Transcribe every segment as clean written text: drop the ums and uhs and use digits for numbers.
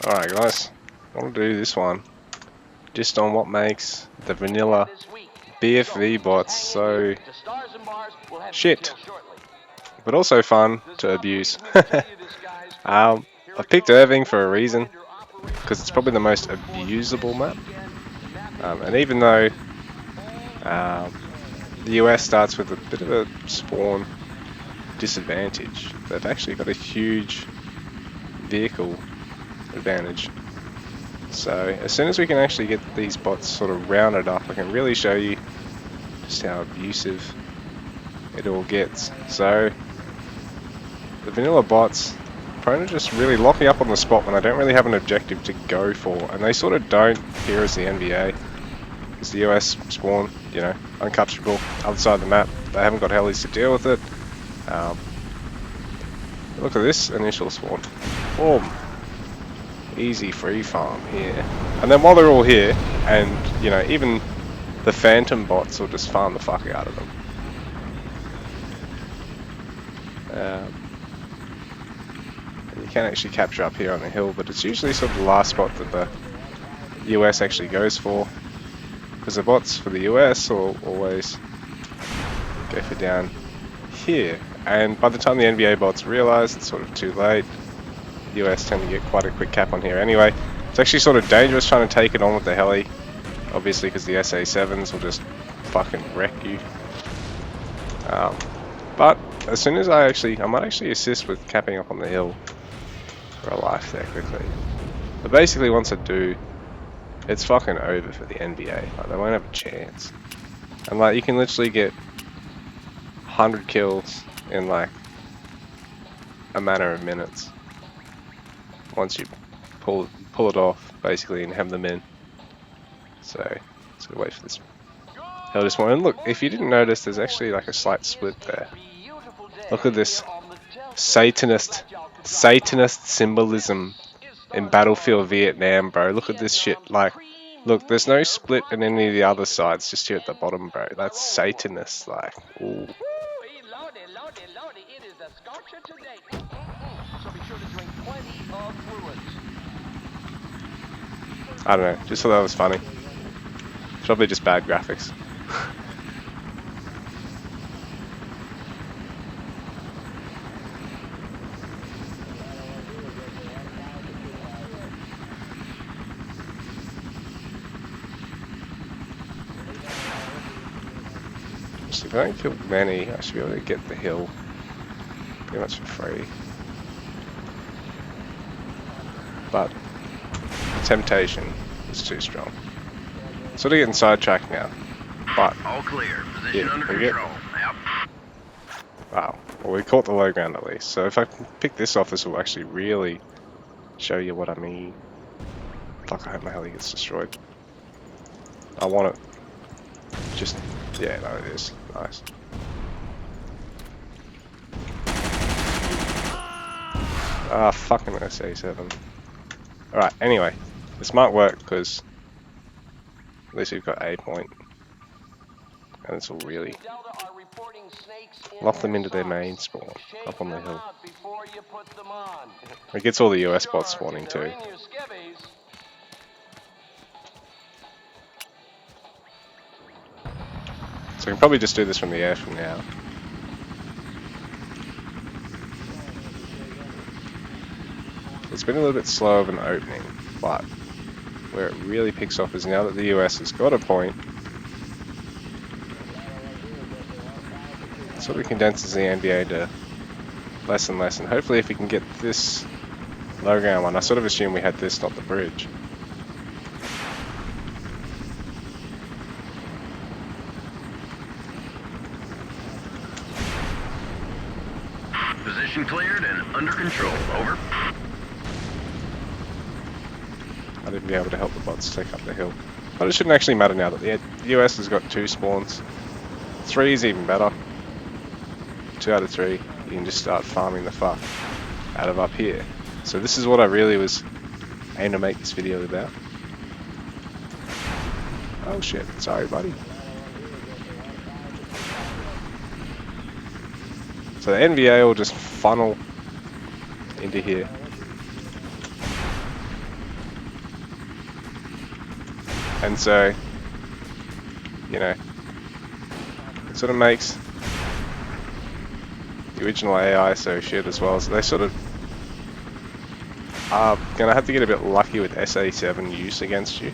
Alright guys, I want to do this one just on what makes the vanilla BFV bots so shit, but also fun to abuse. I picked Irving for a reason, because it's probably the most abusable map, and even though the US starts with a bit of a spawn disadvantage, they've actually got a huge vehicle advantage. So as soon as we can actually get these bots sort of rounded up, I can really show you just how abusive it all gets. So the vanilla bots prone to just really lock me up on the spot when I don't really have an objective to go for, and they sort of don't here as the NBA, because the US spawn, you know, uncomfortable other side of the map. They haven't got helis to deal with it. Look at this initial spawn. Boom. Easy free farm here. And then while they're all here, and you know, even the phantom bots will just farm the fuck out of them. You can actually capture up here on the hill, but it's usually sort of the last spot that the US actually goes for, because the bots for the US will always go for down here. And by the time the NBA bots realize, it's sort of too late. The US tend to get quite a quick cap on here anyway. It's actually sort of dangerous trying to take it on with the heli, obviously, because the SA7s will just fucking wreck you. But as soon as I might actually assist with capping up on the hill for a life there quickly. But basically once I do, it's fucking over for the NBA. Like, they won't have a chance. And like, you can literally get 100 kills in like a matter of minutes once you pull it off, basically, and hem them in. So let's wait for this hell this one. And look, if you didn't notice, there's actually like a slight split there. Look at this Satanist symbolism in Battlefield Vietnam, bro. Look at this shit. Like, look, there's no split in any of the other sides, just here at the bottom, bro. That's Satanist, like, ooh. I don't know, just thought that was funny. Probably just bad graphics. So if I don't kill many, I should be able to get the hill pretty much for free. But the temptation is too strong. Sort of getting sidetracked now. But all clear. Position under control. Yep. Wow. Well, we caught the low ground at least. So if I can pick this off, this will actually really show you what I mean. Fuck, I hope my heli gets destroyed. I want it. Just, yeah, no, it is. Nice. Ah, fucking SA7. Alright, anyway. This might work, because at least we've got A point. And this will really lock them into their main spawn, up on the hill. It gets all the US bots spawning too. So I can probably just do this from the air from now. It's been a little bit slow of an opening, but where it really picks up is now that the US has got a point. It sort of condenses the NBA to less and less, and hopefully if we can get this low ground one, I sort of assume we had this, not the bridge. Position cleared and under control. Over. I didn't be able to help the bots take up the hill. But it shouldn't actually matter now that the US has got 2 spawns. 3 is even better. 2 out of 3, you can just start farming the fuck out of up here. So this is what I really was aiming to make this video about. Oh shit, sorry buddy. So the NVA will just funnel into here. And so, you know, it sort of makes the original AI so shit as well. So they sort of are gonna have to get a bit lucky with SA7 use against you.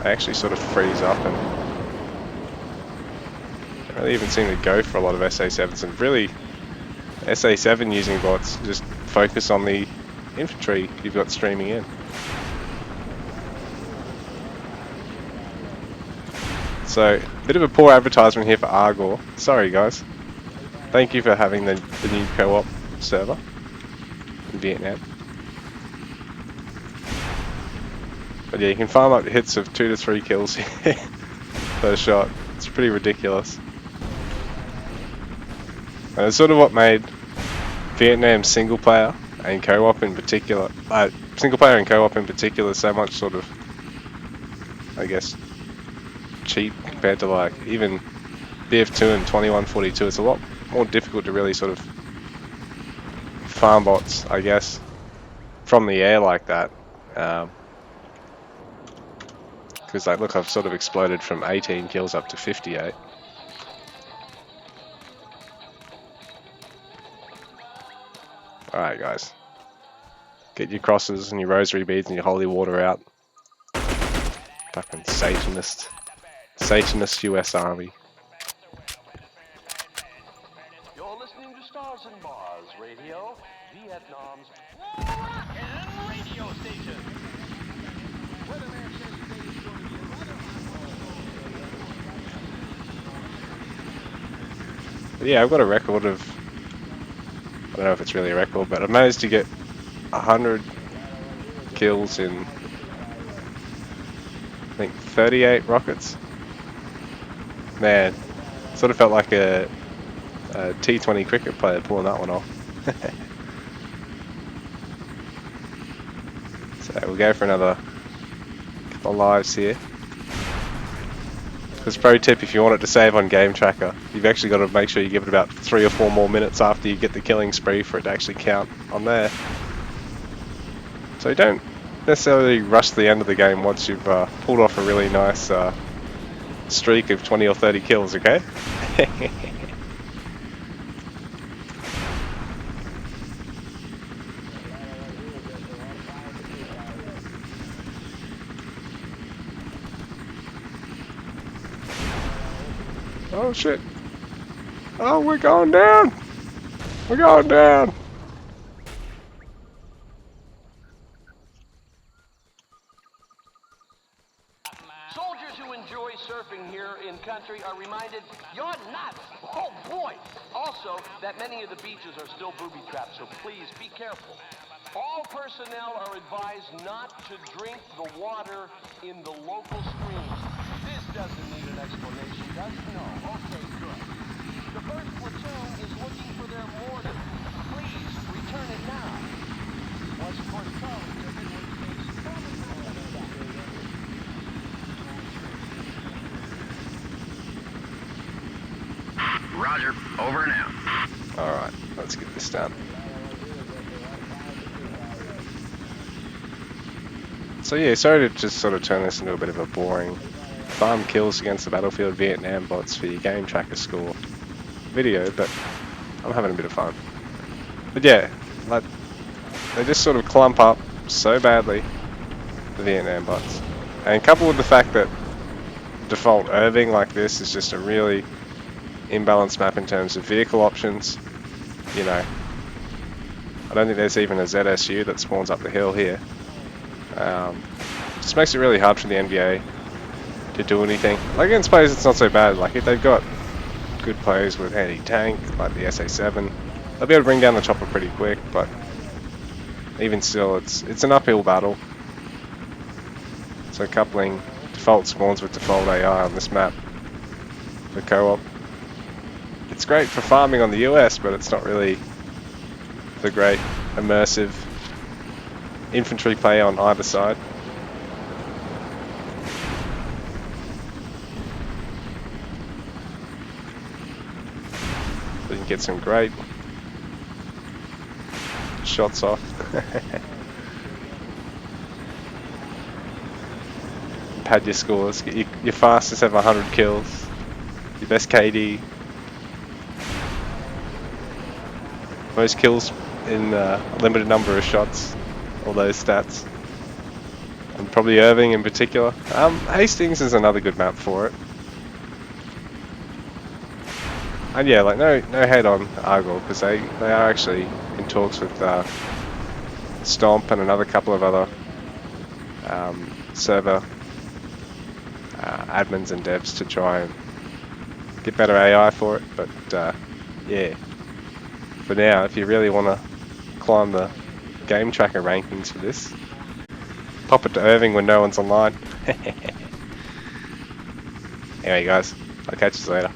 They actually sort of freeze up and don't really even seem to go for a lot of SA7s, and really SA7 using bots just focus on the infantry you've got streaming in. So, a bit of a poor advertisement here for Argor. Sorry guys. Thank you for having the new co-op server in Vietnam. But yeah, you can farm up hits of 2 to 3 kills per shot. It's pretty ridiculous. And it's sort of what made Vietnam single player and co-op in particular, so much sort of, I guess, cheap compared to like even BF2 and 2142. It's a lot more difficult to really sort of farm bots, I guess, from the air like that. Because like, look, I've sort of exploded from 18 kills up to 58. Alright guys, get your crosses and your rosary beads and your holy water out. Fucking Satanist US Army. You're listening to Stars and Bars Radio, Vietnam's rockin' radio station. Weatherman says today is going to be a rather hot. But yeah, I've got a record of, I don't know if it's really a record, but I managed to get 100 kills in, I think, 38 rockets. Man, sort of felt like a T20 cricket player pulling that one off. So we'll go for another couple of lives here. Because pro tip, if you want it to save on Game Tracker, you've actually got to make sure you give it about 3 or 4 more minutes after you get the killing spree for it to actually count on there. So you don't necessarily rush the end of the game once you've pulled off a really nice streak of 20 or 30 kills, okay? Oh shit. Oh, we're going down. We're going down. Soldiers who enjoy surfing here in country are reminded, you're nuts! Oh boy! Also, that many of the beaches are still booby traps, so please be careful. All personnel are advised not to drink the water in the local streams. This doesn't need an explanation, does it? No. Okay, good. The first platoon is looking for their mortar. Please return it now. Was of course told to Roger. Over and out. Alright, let's get this done. So yeah, sorry to just sort of turn this into a bit of a boring farm kills against the Battlefield Vietnam bots for your Game Tracker score video, but I'm having a bit of fun. But yeah, like, they just sort of clump up so badly, the Vietnam bots. And coupled with the fact that default Irving like this is just a really imbalanced map in terms of vehicle options, you know, I don't think there's even a ZSU that spawns up the hill here. Just makes it really hard for the NBA to do anything. Like against players it's not so bad, like if they've got good players with anti-tank, like the SA7, they'll be able to bring down the chopper pretty quick, but even still it's an uphill battle. So coupling default spawns with default AI on this map for co-op, it's great for farming on the US, but it's not really the great immersive infantry play on either side. But you can get some great shots off. pad your scores, get your fastest ever 100 kills, your best KD, most kills in a limited number of shots, all those stats. And probably Irving in particular. Hastings is another good map for it. And yeah, like no hate on Argyle, because they are actually in talks with Stomp and another couple of other server admins and devs to try and get better AI for it. But yeah, for now, if you really want to climb the game tracker rankings for this, pop it to Irving when no one's online. Anyway guys, I'll catch you later.